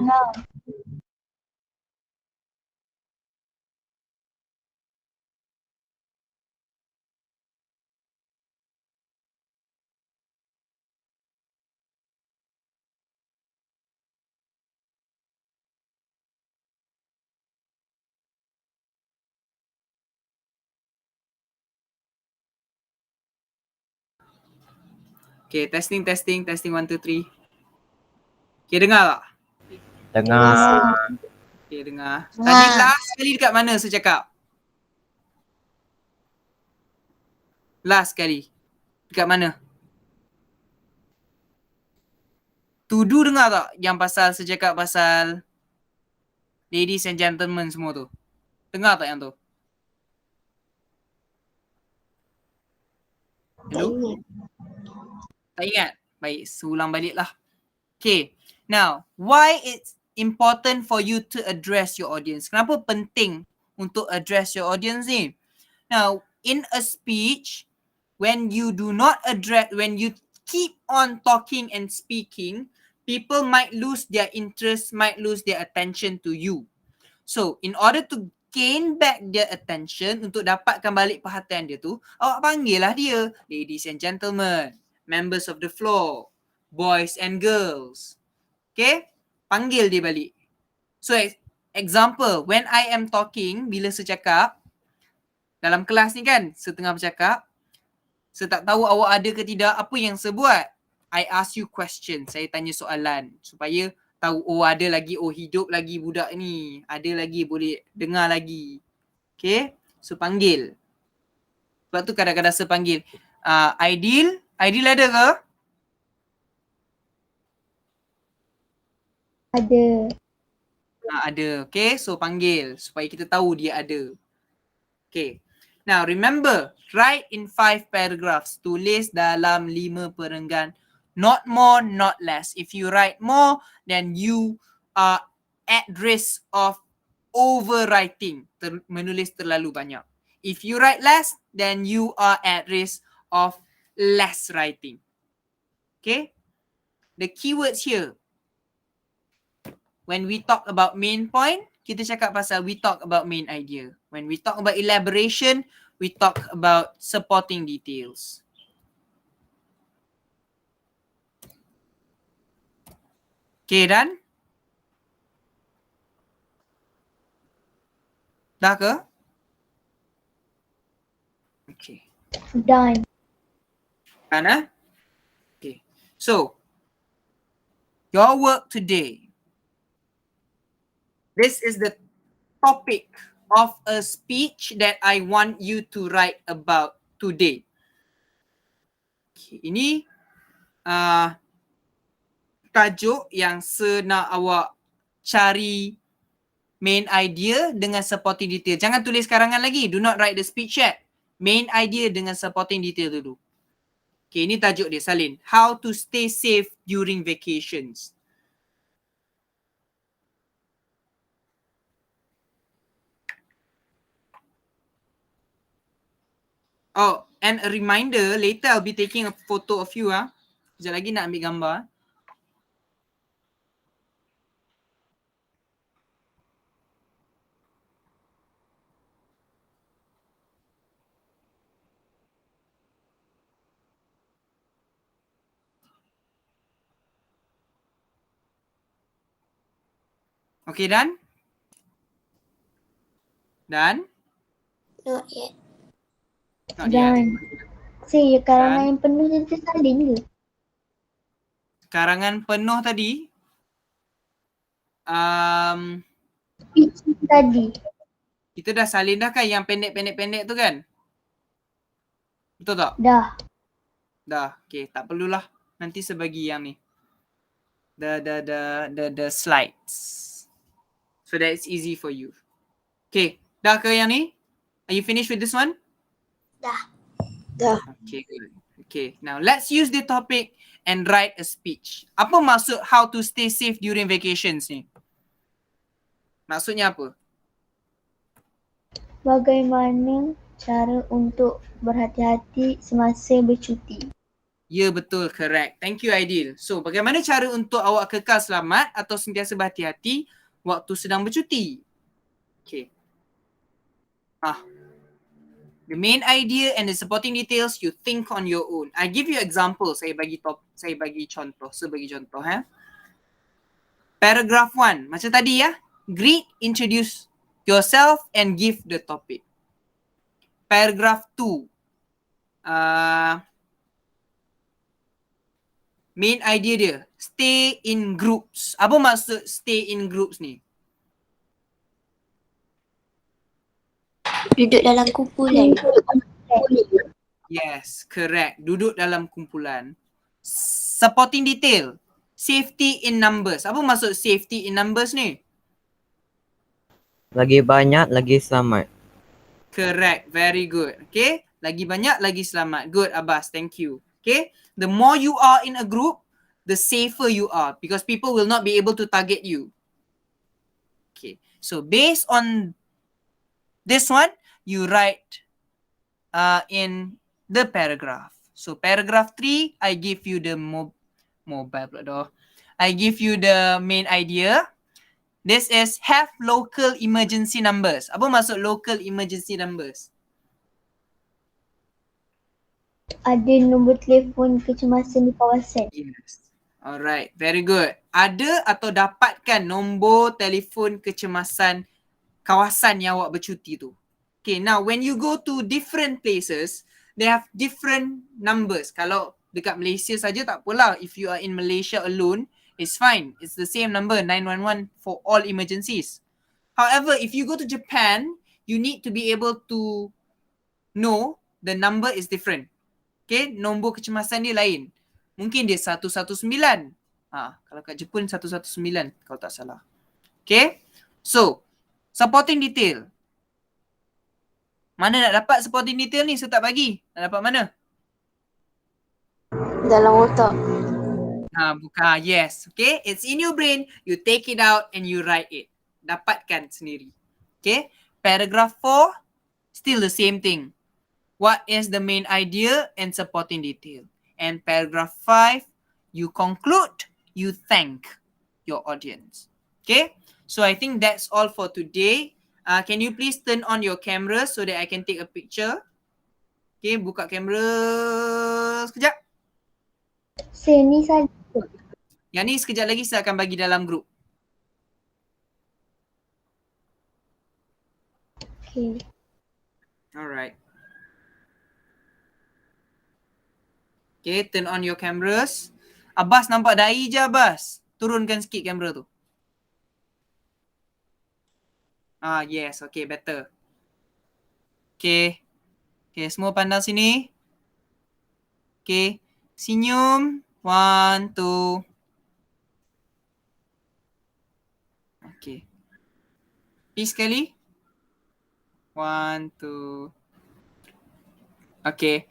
okay, testing 1 2 3. Okay, dengar tak? Dengar saya. Okay, dengar. Tadi last kali dekat mana saya cakap? Last kali. Dekat mana? Tudu dengar tak? Yang pasal saya cakap pasal ladies and gentlemen semua tu. Dengar tak yang tu? Tak Hello? ingat. Tak ingat? Baik, seulang balik lah. Okay. Now, why it's important for you to address your audience? Kenapa penting untuk address your audience ni? Now, in a speech, when you do not address, when you keep on talking and speaking, people might lose their interest, might lose their attention to you. So, in order to gain back their attention, untuk dapatkan balik perhatian dia tu, awak panggil lah dia, ladies and gentlemen, members of the floor, boys and girls. Okay? Panggil dia balik. So, example, when I am talking, bila saya cakap, dalam kelas ni kan, saya tengah bercakap, saya tak tahu awak ada ke tidak, apa yang saya buat? I ask you question, saya tanya soalan supaya tahu, oh ada lagi, oh hidup lagi budak ni, ada lagi, boleh dengar lagi. Okay, so panggil. Sebab tu kadang-kadang saya panggil, Aidil ada ke? Ada. Ada, okay, so panggil supaya kita tahu dia ada. Okay, now remember, write in 5 paragraphs, tulis dalam 5 perenggan. Not more, not less. If you write more, then you are at risk of overwriting, menulis terlalu banyak. If you write less, then you are at risk of less writing. Okay? The keywords here, when we talk about main point, kita cakap pasal we talk about main idea. When we talk about elaboration, we talk about supporting details. Okay, dan? Dah ke? Okay. Done. Done, okay. So, your work today, this is the topic of a speech that I want you to write about today. Okay, ini tajuk yang nak awak cari main idea dengan supporting detail. Jangan tulis karangan lagi. Do not write the speech yet. Main idea dengan supporting detail dulu. Okay, ini tajuk dia, salin. How to stay safe during vacations. Oh, and a reminder, later I'll be taking a photo of you. Sekejap lagi nak ambil gambar. Okay, Dan? Dan? Not yet. Not yet. Done. Saya karangan yang penuh yang tersalin ke? Karangan penuh tadi. Speech tadi. Kita dah salin dah kan yang pendek-pendek tu kan? Betul tak? Dah. Dah. Okay, tak perlulah. Nanti saya bagi yang ni. The slides. So that it's easy for you. Okay, dah ke yang ni? Are you finished with this one? Dah. Okay, good. Okay, now let's use the topic and write a speech. Apa maksud how to stay safe during vacations ni? Maksudnya apa? Bagaimana cara untuk berhati-hati semasa bercuti? Ya, betul, correct. Thank you, Aidil. So, bagaimana cara untuk awak kekal selamat atau sentiasa berhati-hati waktu sedang bercuti? Okay. The main idea and the supporting details you think on your own. I give you example. Saya bagi contoh. Paragraph 1. Macam tadi ya. Greet, introduce yourself and give the topic. Paragraph 2. Main idea dia. Stay in groups. Apa maksud stay in groups ni? Duduk dalam kumpulan. Yes, correct. Duduk dalam kumpulan. Supporting detail. Safety in numbers. Apa maksud safety in numbers ni? Lagi banyak, lagi selamat. Correct. Very good. Okay. Lagi banyak, lagi selamat. Good, Abbas. Thank you. Okay. The more you are in a group, the safer you are because people will not be able to target you. Okay. So based on this one, you write in the paragraph. So paragraph 3, I give you the I give you the main idea. This is have local emergency numbers. Apa maksud local emergency numbers? Ada nombor telefon kecemasan di kawasan. Yes. Alright, very good. Ada atau dapatkan nombor telefon kecemasan kawasan yang awak bercuti tu. Okay, now when you go to different places, they have different numbers. Kalau dekat Malaysia saja tak apalah. If you are in Malaysia alone, it's fine. It's the same number, 911 for all emergencies. However, if you go to Japan, you need to be able to know the number is different. Okay, nombor kecemasan dia lain. Mungkin dia 119. Kalau kat Jepun 119 kalau tak salah. Okay, so supporting detail. Mana nak dapat supporting detail ni? Saya tak bagi. Nak dapat mana? Dalam otak. Bukan. Yes. Okay. It's in your brain. You take it out and you write it. Dapatkan sendiri. Okay. Paragraph 4. Still the same thing. What is the main idea and supporting detail? And paragraph 5. You conclude. You thank your audience. Okay. So I think that's all for today. Can you please turn on your camera so that I can take a picture? Okay, buka kamera sekejap. Saya ni saja. Yang ni sekejap lagi saya akan bagi dalam grup. Okay. Alright. Okay, turn on your cameras. Abbas nampak dahi je Abbas. Turunkan sikit kamera tu. Yes, okay, better. Okay. Okay, semua pandang sini. Okay, senyum. 1, 2. Okay. Peace sekali. 1, 2. Okay.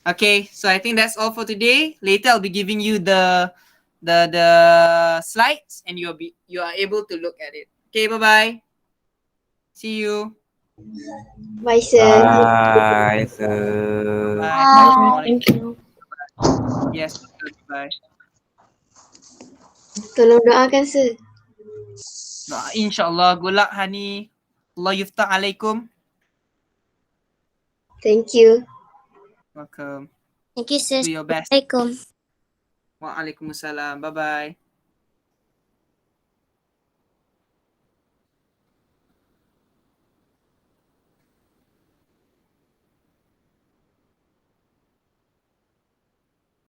Okay, so I think that's all for today. Later I'll be giving you the slides and you are able to look at it. Okay, bye-bye. See you. Bye, sir. Bye, sir. Bye. Thank you. Yes, bye. Tolong doakan, sir. InsyaAllah. Good luck, Hani. Allah yuftah alaikum. Thank you. Welcome. Thank you, sir. Do your best. Assalamualaikum. Waalaikumsalam. Bye-bye.